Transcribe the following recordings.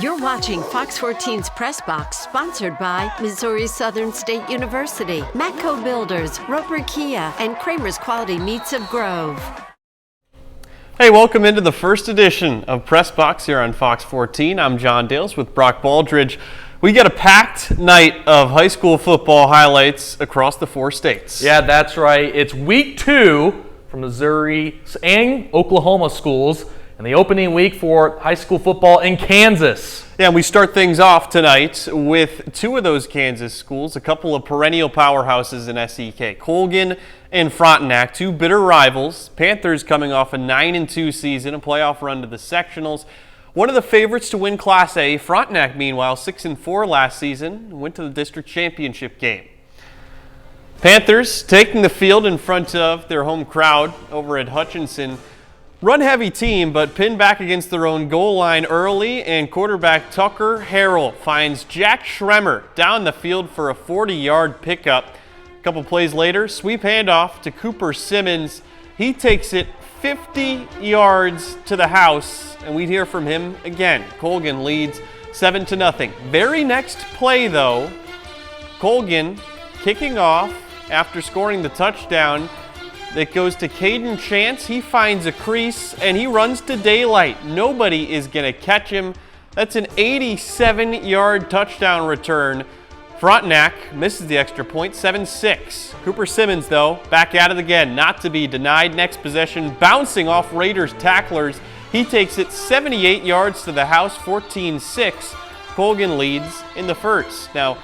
You're watching Fox 14's Press Box, sponsored by Missouri Southern State University, Matco Builders, Roper Kia, and Kramer's Quality Meats of Grove. Hey, welcome into the first edition of Press Box here on Fox 14. I'm John Dales with Brock Baldridge. We got a packed night of high school football highlights across the 4 states. Yeah, that's right. It's week 2 for Missouri and Oklahoma schools, and the opening week for high school football in Kansas. Yeah, and we start things off tonight with 2 of those Kansas schools, a couple of perennial powerhouses in SEK, Colgan and Frontenac, 2 bitter rivals. Panthers coming off a 9-2 season, a playoff run to the sectionals. One of the favorites to win Class A, Frontenac, meanwhile, 6-4 last season, went to the district championship game. Panthers taking the field in front of their home crowd over at Hutchinson. Run-heavy team, but pinned back against their own goal line early, and quarterback Tucker Harrell finds Jack Schremer down the field for a 40-yard pickup. A couple plays later, sweep handoff to Cooper Simmons. He takes it 50 yards to the house, and we'd hear from him again. Colgan leads 7-0. Very next play, though, Colgan kicking off after scoring the touchdown. It goes to Caden Chance. He finds a crease, and he runs to daylight. Nobody is going to catch him. That's an 87-yard touchdown return. Frontenac misses the extra point, 7-6. Cooper Simmons, though, back at it again, not to be denied. Next possession, bouncing off Raiders tacklers. He takes it 78 yards to the house, 14-6. Colgan leads in the first. Now,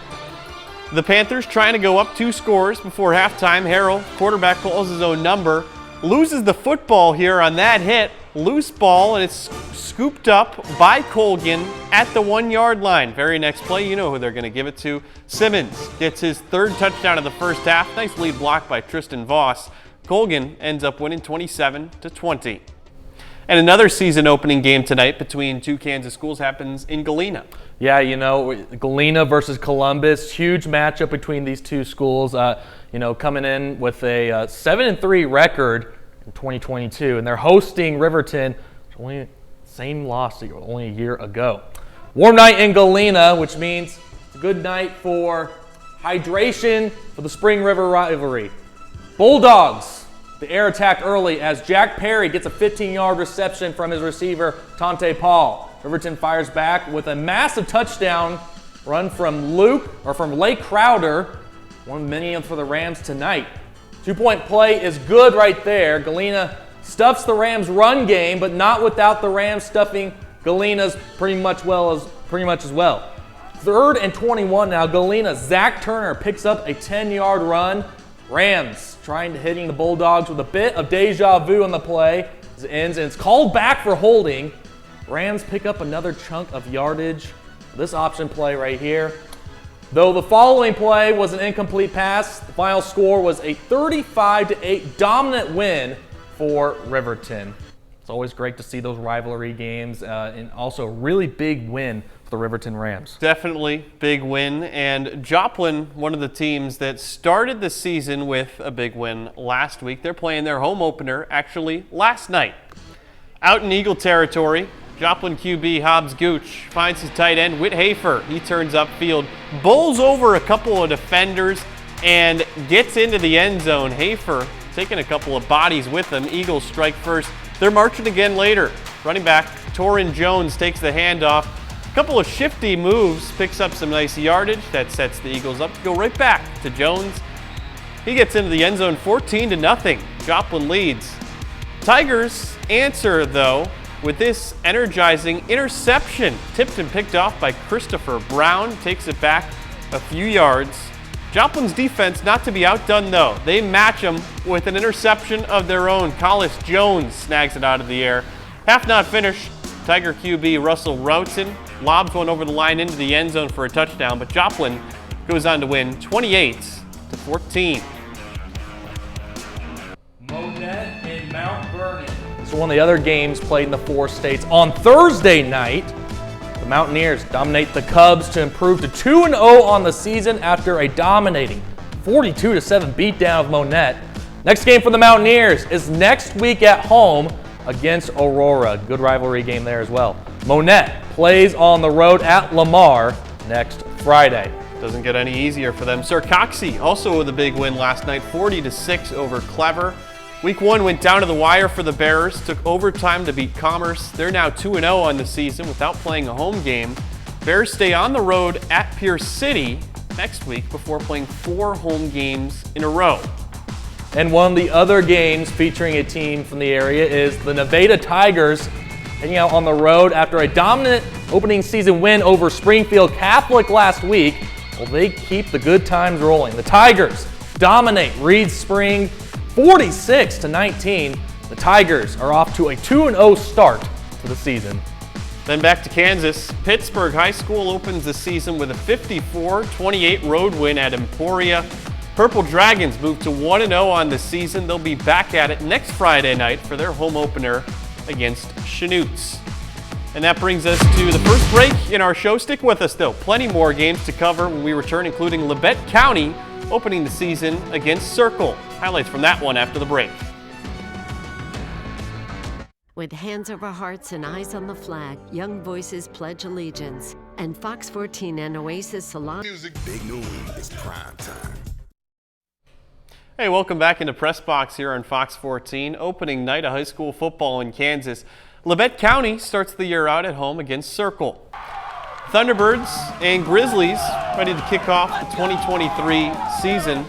the Panthers trying to go up 2 scores before halftime. Harrell, quarterback, calls his own number, loses the football here on that hit. Loose ball, and it's scooped up by Colgan at the 1-yard line. Very next play, you know who they're going to give it to. Simmons gets his 3rd touchdown of the first half. Nice lead block by Tristan Voss. Colgan ends up winning 27-20. And another season opening game tonight between 2 Kansas schools happens in Galena. Yeah, you know, Galena versus Columbus, huge matchup between these 2 schools. Coming in with a 7-3 record in 2022, and they're hosting Riverton, only same loss only a year ago. Warm night in Galena, which means it's a good night for hydration for the Spring River rivalry. Bulldogs, the air attack early as Jack Perry gets a 15-yard reception from his receiver, Tonte Paul. Riverton fires back with a massive touchdown run from Lake Crowder, one of many for the Rams tonight. 2-point play is good right there. Galena stuffs the Rams' run game, but not without the Rams stuffing Galena's pretty much as well. 3rd and 21 now. Galena, Zach Turner picks up a 10-yard run. Rams trying to hitting the Bulldogs with a bit of deja vu on the play. As it ends, and it's called back for holding. Rams pick up another chunk of yardage. This option play right here. Though the following play was an incomplete pass, the final score was a 35-8 dominant win for Riverton. It's always great to see those rivalry games, and also a really big win for the Riverton Rams. Definitely big win, and Joplin, one of the teams that started the season with a big win last week. They're playing their home opener actually last night. Out in Eagle territory, Joplin QB Hobbs Gooch finds his tight end, Whit Hafer. He turns upfield, bowls over a couple of defenders, and gets into the end zone. Hafer taking a couple of bodies with him. Eagles strike first. They're marching again later. Running back Torrin Jones takes the handoff. A couple of shifty moves, picks up some nice yardage. That sets the Eagles up to go right back to Jones. He gets into the end zone, 14-0. Joplin leads. Tigers answer, though, with this energizing interception. Tipped and picked off by Christopher Brown. Takes it back a few yards. Joplin's defense not to be outdone, though. They match him with an interception of their own. Collis Jones snags it out of the air. Half not finished. Tiger QB Russell Routzen lobs one over the line into the end zone for a touchdown, but Joplin goes on to win 28-14. Monette and Mount Vernon. So one of the other games played in the 4 states on Thursday night. The Mountaineers dominate the Cubs to improve to 2-0 on the season after a dominating 42-7 beatdown of Monette. Next game for the Mountaineers is next week at home against Aurora. Good rivalry game there as well. Monette plays on the road at Lamar next Friday. Doesn't get any easier for them. Sir Coxie also with a big win last night, 40-6 over Clever. Week 1 went down to the wire for the Bears, took overtime to beat Commerce. They're now 2-0 on the season without playing a home game. Bears stay on the road at Pierce City next week before playing 4 home games in a row. And one of the other games featuring a team from the area is the Nevada Tigers heading out on the road after a dominant opening season win over Springfield Catholic last week. Well, they keep the good times rolling. The Tigers dominate Reed Spring 46-19. The Tigers are off to a 2-0 start to the season. Then back to Kansas. Pittsburgh High School opens the season with a 54-28 road win at Emporia. Purple Dragons move to 1-0 on the season. They'll be back at it next Friday night for their home opener against Chanutes. And that brings us to the first break in our show. Stick with us though. Plenty more games to cover when we return, including Labette County opening the season against Circle. Highlights from that one after the break. With hands over hearts and eyes on the flag, young voices pledge allegiance. And Fox 14 and Oasis Salon. Music Big Noon is prime time. Hey, welcome back into Press Box here on Fox 14. Opening night of high school football in Kansas. Labette County starts the year out at home against Circle. Thunderbirds and Grizzlies ready to kick off the 2023 season.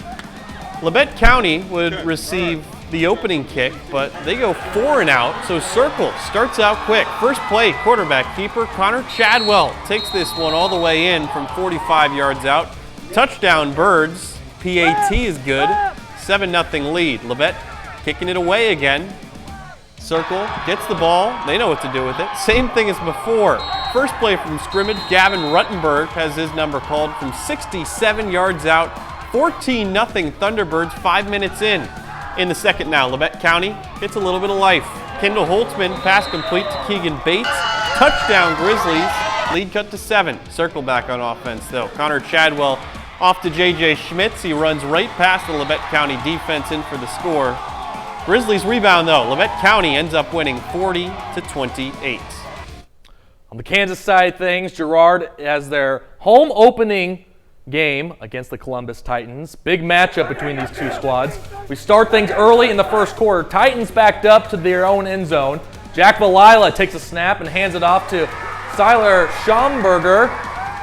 Labette County would receive the opening kick, but they go 4 and out, so Circle starts out quick. First play, quarterback keeper Connor Chadwell takes this one all the way in from 45 yards out. Touchdown Birds. PAT is good. 7-0 lead. Labette kicking it away again. Circle gets the ball. They know what to do with it. Same thing as before. First play from scrimmage, Gavin Ruttenberg has his number called from 67 yards out. 14-0 Thunderbirds 5 minutes in. In the second now, Labette County gets a little bit of life. Kendall Holtzman, pass complete to Keegan Bates. Touchdown Grizzlies. Lead cut to 7. Circle back on offense though. Connor Chadwell off to J.J. Schmitz. He runs right past the Labette County defense in for the score. Grizzlies rebound though. Labette County ends up winning 40-28. On the Kansas side of things, Girard has their home opening game against the Columbus Titans. Big matchup between these two squads. We start things early in the first quarter. Titans backed up to their own end zone. Jack Valila takes a snap and hands it off to Siler Schomburger.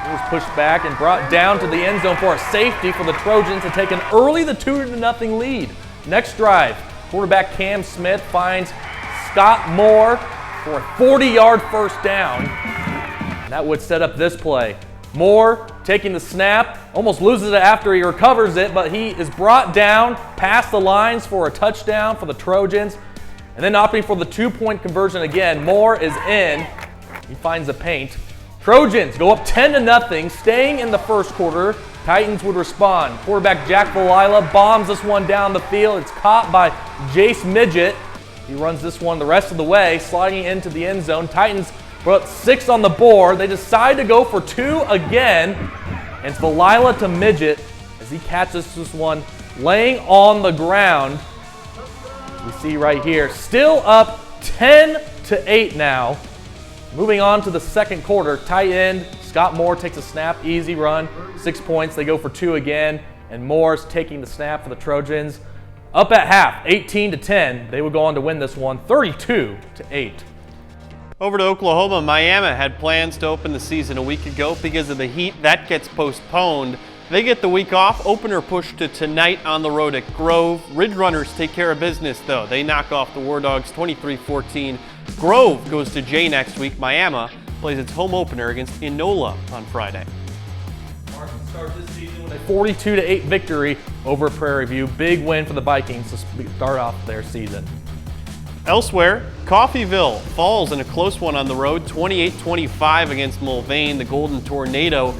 He was pushed back and brought down to the end zone for a safety for the Trojans to take an early 2-0 lead. Next drive, quarterback Cam Smith finds Scott Moore for a 40-yard first down. And that would set up this play. Moore taking the snap, almost loses it after he recovers it, but he is brought down past the lines for a touchdown for the Trojans. And then opting for the 2-point conversion again. Moore is in. He finds the paint. Trojans go up 10-0, staying in the first quarter. Titans would respond. Quarterback Jack Valila bombs this one down the field. It's caught by Jace Midget. He runs this one the rest of the way, sliding into the end zone. Titans put up 6 on the board. They decide to go for 2 again. And it's Valila to Midget as he catches this one laying on the ground. We see right here, still up 10-8 now. Moving on to the second quarter, tight end Scott Moore takes a snap, easy run, 6 points. They go for 2 again, and Moore's taking the snap for the Trojans. Up at half, 18-10. They would go on to win this one, 32-8. Over to Oklahoma, Miami had plans to open the season a week ago because of the heat. That gets postponed. They get the week off. Opener pushed to tonight on the road at Grove. Ridge Runners take care of business, though. They knock off the War Dogs 23-14. Grove goes to Jay next week. Miami plays its home opener against Enola on Friday. Martin starts this season with a 42-8 victory over Prairie View. Big win for the Vikings to start off their season. Elsewhere, Coffeyville falls in a close one on the road, 28-25 against Mulvane. The Golden Tornado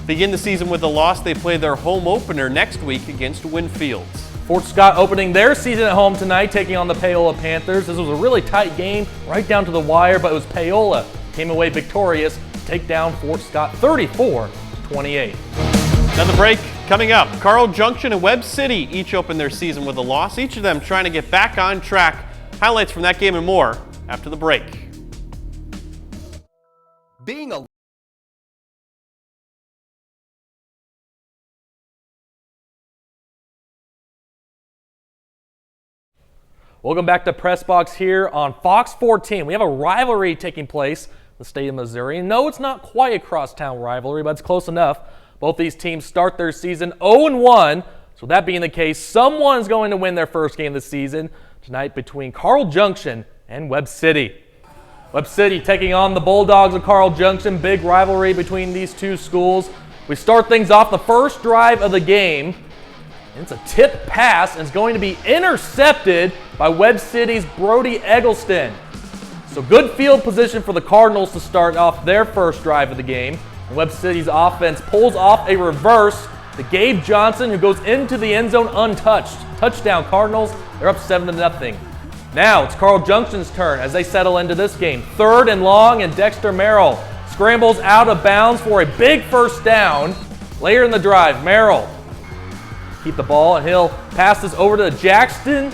begin the season with a loss. They play their home opener next week against Winfields. Fort Scott opening their season at home tonight, taking on the Paola Panthers. This was a really tight game, right down to the wire, but it was Paola came away victorious, take down Fort Scott 34-28. Another break coming up. Carl Junction and Webb City each open their season with a loss, each of them trying to get back on track. Highlights from that game and more after the break. being a Welcome back to Press Box here on Fox 14. We have a rivalry taking place in the state of Missouri. No, it's not quite a crosstown rivalry, but it's close enough. Both these teams start their season 0-1. So that being the case, someone's going to win their first game this season tonight between Carl Junction and Webb City. Webb City taking on the Bulldogs of Carl Junction. Big rivalry between these two schools. We start things off the first drive of the game. It's a tip pass, and it's going to be intercepted by Webb City's Brody Eggleston. So good field position for the Cardinals to start off their first drive of the game. And Webb City's offense pulls off a reverse to Gabe Johnson, who goes into the end zone untouched. Touchdown Cardinals. They're up 7-0. Now it's Carl Junction's turn as they settle into this game. 3rd and long, and Dexter Merrill scrambles out of bounds for a big first down. Later in the drive, Merrill keep the ball, and he'll pass this over to Jackson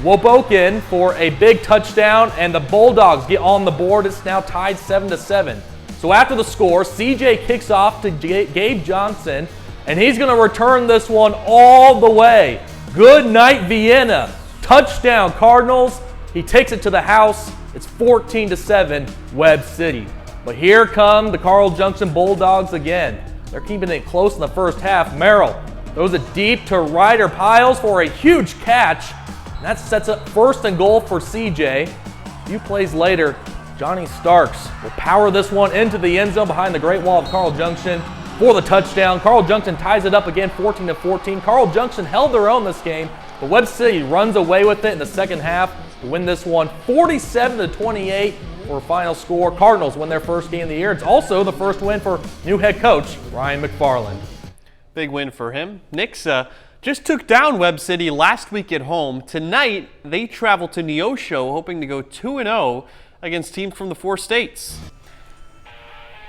Wobokin for a big touchdown, and the Bulldogs get on the board. It's now tied 7-7. So after the score, CJ kicks off to Gabe Johnson, and he's going to return this one all the way. Good night, Vienna. Touchdown, Cardinals. He takes it to the house. It's 14-7, Webb City. But here come the Carl Junction Bulldogs again. They're keeping it close in the first half. Merrill throws it deep to Ryder Piles for a huge catch. And that sets up 1st and goal for CJ. A few plays later, Johnny Starks will power this one into the end zone behind the Great Wall of Carl Junction for the touchdown. Carl Junction ties it up again, 14-14. Carl Junction held their own this game, but Webb City runs away with it in the second half to win this one 47-28 for a final score. Cardinals win their first game of the year. It's also the first win for new head coach Ryan McFarland. Big win for him. Nixa just took down Webb City last week at home. Tonight, they travel to Neosho, hoping to go 2-0 against teams from the 4 states.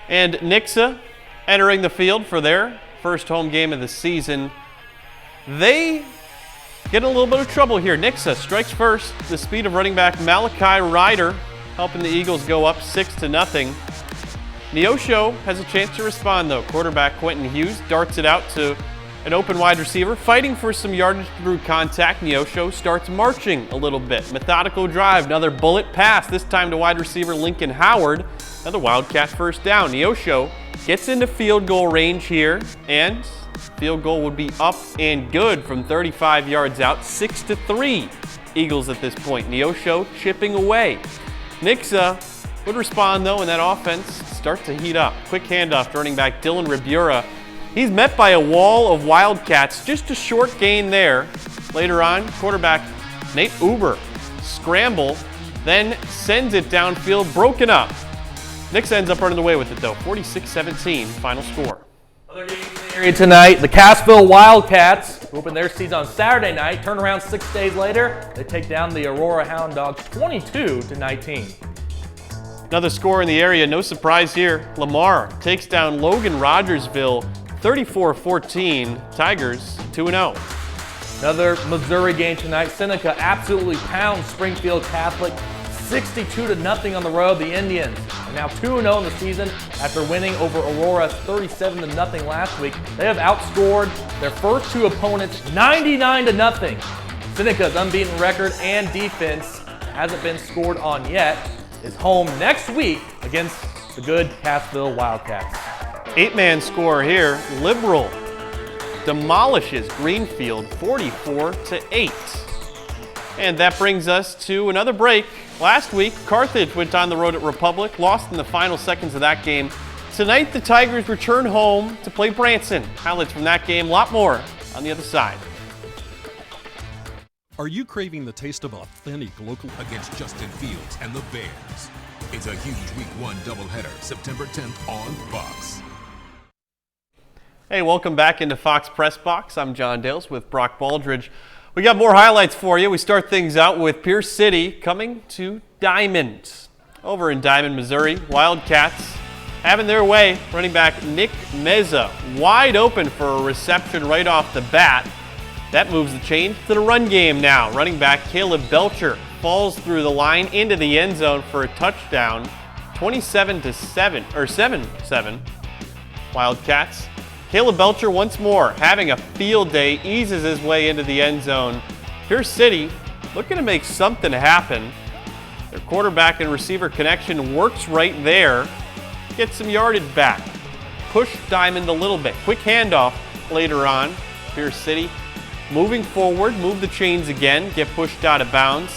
And Nixa entering the field for their first home game of the season. They get in a little bit of trouble here. Nixa strikes first. The speed of running back Malachi Ryder helping the Eagles go up 6-0. Neosho has a chance to respond, though. Quarterback Quentin Hughes darts it out to an open wide receiver. Fighting for some yardage through contact, Neosho starts marching a little bit. Methodical drive, another bullet pass, this time to wide receiver Lincoln Howard. Another Wildcat first down. Neosho gets into field goal range here, and field goal would be up and good from 35 yards out. 6-3 Eagles at this point. Neosho chipping away. Nixa would respond, though, and that offense starts to heat up. Quick handoff to running back Dylan Ribura. He's met by a wall of Wildcats. Just a short gain there. Later on, quarterback Nate Uber scramble, then sends it downfield, broken up. Nixa ends up running away with it, though. 46-17, final score. Other games in the area tonight, the Cassville Wildcats open their season on Saturday night. Turn around 6 days later, they take down the Aurora Hound Dogs 22-19. Another score in the area, no surprise here. Lamar takes down Logan Rogersville 34-14. Tigers 2-0. Another Missouri game tonight. Seneca absolutely pounds Springfield Catholic 62-0 on the road. The Indians are now 2-0 in the season after winning over Aurora 37-0 last week. They have outscored their first 2 opponents 99-0. Seneca's unbeaten record and defense hasn't been scored on yet. Is home next week against the good Cassville Wildcats. 8-man score here. Liberal demolishes Greenfield 44-8. And that brings us to another break. Last week, Carthage went on the road at Republic, lost in the final seconds of that game. Tonight, the Tigers return home to play Branson. Highlights from that game, a lot more on the other side. Are you craving the taste of authentic local against Justin Fields and the Bears? It's a huge Week 1 doubleheader, September 10th on Fox. Hey, welcome back into Fox Press Box. I'm John Dales with Brock Baldridge. We got more highlights for you. We start things out with Pierce City coming to Diamond. Over in Diamond, Missouri, Wildcats having their way. Running back Nick Meza wide open for a reception right off the bat. That moves the chain to the run game now. Running back Caleb Belcher falls through the line into the end zone for a touchdown. 7-7 Wildcats. Caleb Belcher once more having a field day, eases his way into the end zone. Pierce City looking to make something happen. Their quarterback and receiver connection works right there. Gets some yardage back. Push Diamond a little bit. Quick handoff later on. Pierce City moving forward, move the chains again, get pushed out of bounds.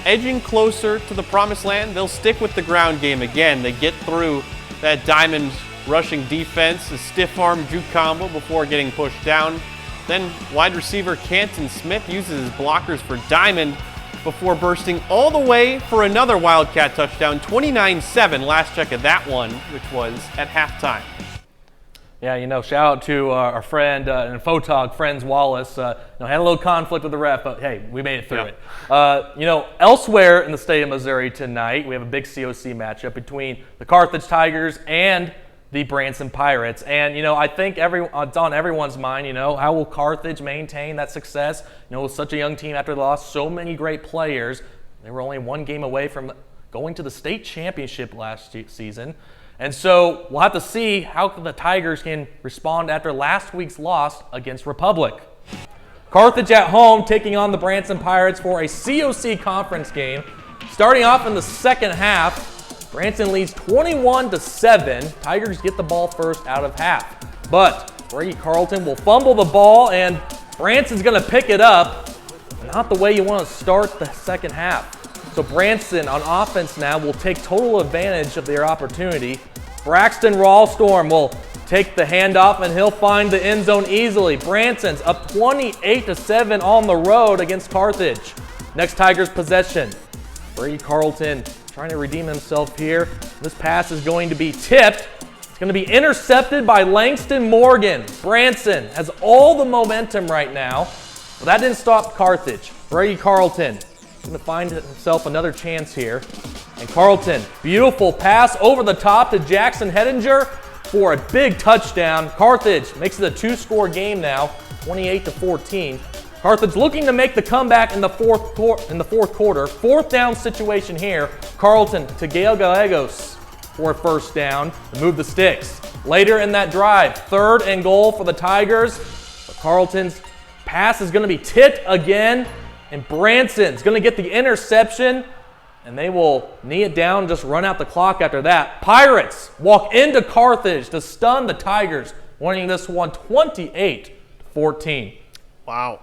Edging closer to the promised land, they'll stick with the ground game again. They get through that Diamond rushing defense, a stiff arm juke combo before getting pushed down. Then wide receiver Canton Smith uses his blockers for Diamond before bursting all the way for another Wildcat touchdown, 29-7, last check of that one, which was at halftime. Yeah, shout out to our friend and photog, Friends Wallace. Had a little conflict with the ref, but hey, we made it through it. Elsewhere in the state of Missouri tonight, we have a big COC matchup between the Carthage Tigers and the Branson Pirates. And, I think it's on everyone's mind, how will Carthage maintain that success? With such a young team after they lost so many great players. They were only one game away from going to the state championship last season. And so we'll have to see how the Tigers can respond after last week's loss against Republic. Carthage at home taking on the Branson Pirates for a COC conference game. Starting off in the second half, Branson leads 21-7. Tigers get the ball first out of half. But Brady Carlton will fumble the ball and Branson's going to pick it up. Not the way you want to start the second half. So Branson on offense now will take total advantage of their opportunity. Braxton Rawstorm will take the handoff and he'll find the end zone easily. Branson's up 28-7 on the road against Carthage. Next Tigers possession. Brady Carlton trying to redeem himself here. This pass is going to be tipped. It's going to be intercepted by Langston Morgan. Branson has all the momentum right now, but that didn't stop Carthage. Brady Carlton going to find himself another chance here. And Carlton, beautiful pass over the top to Jackson Hedinger for a big touchdown. Carthage makes it a two-score game now, 28-14. Carthage looking to make the comeback in the fourth quarter. Fourth down situation here. Carlton to Gail Gallegos for a first down to move the sticks. Later in that drive, 3rd and goal for the Tigers. But Carlton's pass is going to be tipped again. And Branson's going to get the interception, and they will knee it down, just run out the clock after that. Pirates walk into Carthage to stun the Tigers, winning this one 28-14. Wow.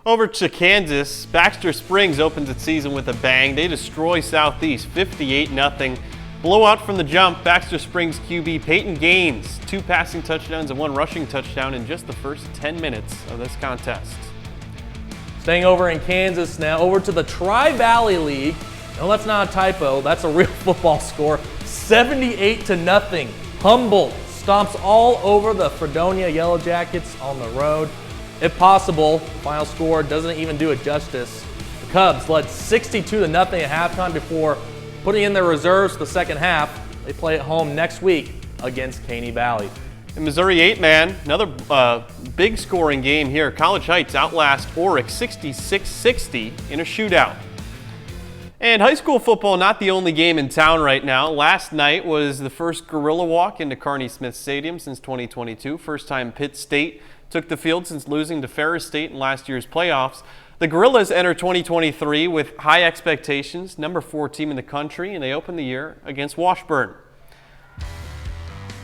Over to Kansas, Baxter Springs opens its season with a bang. They destroy Southeast 58-0. Blowout from the jump, Baxter Springs QB Peyton Gaines, 2 passing touchdowns and 1 rushing touchdown in just the first 10 minutes of this contest. Staying over in Kansas now, over to the Tri-Valley League. No, that's not a typo. That's a real football score. 78-0. Humboldt stomps all over the Fredonia Yellow Jackets on the road. If possible, the final score doesn't even do it justice. The Cubs led 62-0 at halftime before putting in their reserves the second half. They play at home next week against Caney Valley. In Missouri 8-man, another big scoring game here. College Heights outlast Oryx 66-60 in a shootout. And high school football, not the only game in town right now. Last night was the first Gorilla Walk into Kearney Smith Stadium since 2022. First time Pitt State took the field since losing to Ferris State in last year's playoffs. The Gorillas enter 2023 with high expectations, number 4 team in the country, and they open the year against Washburn.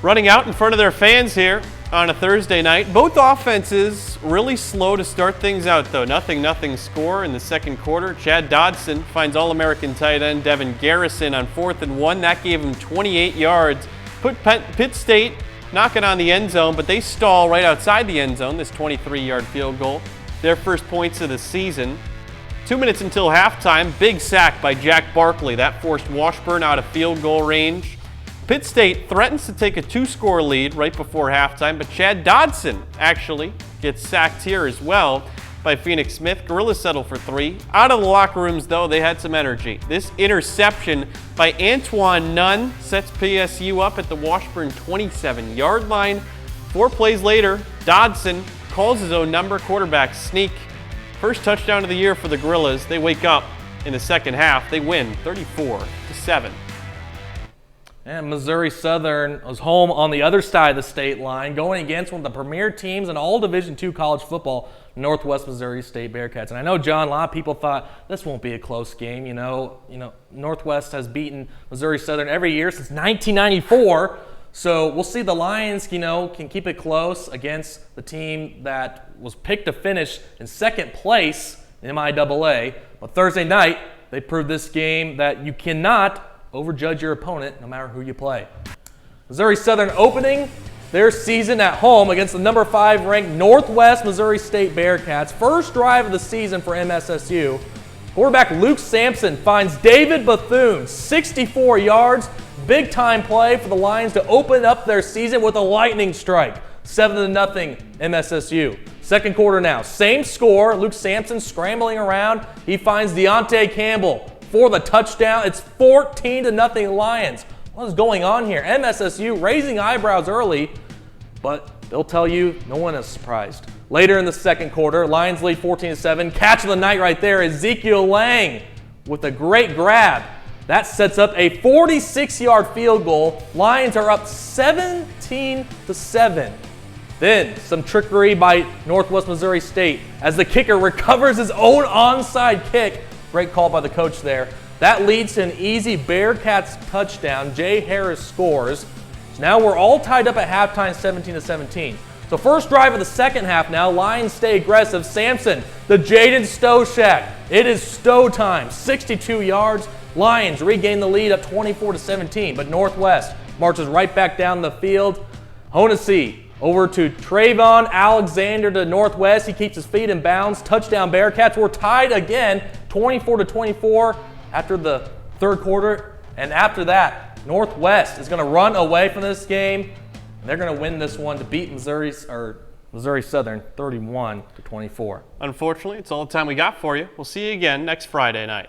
Running out in front of their fans here on a Thursday night. Both offenses really slow to start things out, though. Nothing score in the second quarter. Chad Dodson finds All-American tight end Devin Garrison on 4th and 1. That gave him 28 yards. Put Pitt State knocking on the end zone, but they stall right outside the end zone, this 23-yard field goal. Their first points of the season. 2 minutes until halftime, big sack by Jack Barkley. That forced Washburn out of field goal range. Pitt State threatens to take a 2-score lead right before halftime, but Chad Dodson actually gets sacked here as well by Phoenix Smith. Gorillas settle for 3. Out of the locker rooms, though, they had some energy. This interception by Antoine Nunn sets PSU up at the Washburn 27-yard line. 4 plays later, Dodson calls his own number, quarterback sneak. First touchdown of the year for the Gorillas. They wake up in the second half. They win 34-7. And Missouri Southern was home on the other side of the state line, going against one of the premier teams in all Division II college football, Northwest Missouri State Bearcats. And I know, John, a lot of people thought this won't be a close game. You know, Northwest has beaten Missouri Southern every year since 1994. So we'll see the Lions, can keep it close against the team that was picked to finish in second place in MIAA. But Thursday night, they proved this game that you cannot overjudge your opponent no matter who you play. Missouri Southern opening their season at home against the number 5 ranked Northwest Missouri State Bearcats. First drive of the season for MSSU. Quarterback Luke Sampson finds David Bethune, 64 yards. Big time play for the Lions to open up their season with a lightning strike. 7-0 MSSU. Second quarter now. Same score. Luke Sampson scrambling around. He finds Deontay Campbell for the touchdown. It's 14-0 Lions. What is going on here? MSSU raising eyebrows early, but they'll tell you no one is surprised. Later in the second quarter, Lions lead 14-7. Catch of the night right there, Ezekiel Lang with a great grab. That sets up a 46-yard field goal. Lions are up 17-7. Then some trickery by Northwest Missouri State as the kicker recovers his own onside kick. Great call by the coach there. That leads to an easy Bearcats touchdown. Jay Harris scores. So now we're all tied up at halftime, 17-17. So first drive of the second half now. Lions stay aggressive. Sampson, the Jaden Stowe shack. It is Stowe time. 62 yards. Lions regain the lead up 24-17. But Northwest marches right back down the field. Honesy over to Trayvon Alexander to Northwest. He keeps his feet in bounds. Touchdown Bearcats. We're tied again, 24-24 after the third quarter. And after that, Northwest is going to run away from this game. And they're going to win this one to beat Missouri Southern 31-24. Unfortunately, it's all the time we got for you. We'll see you again next Friday night.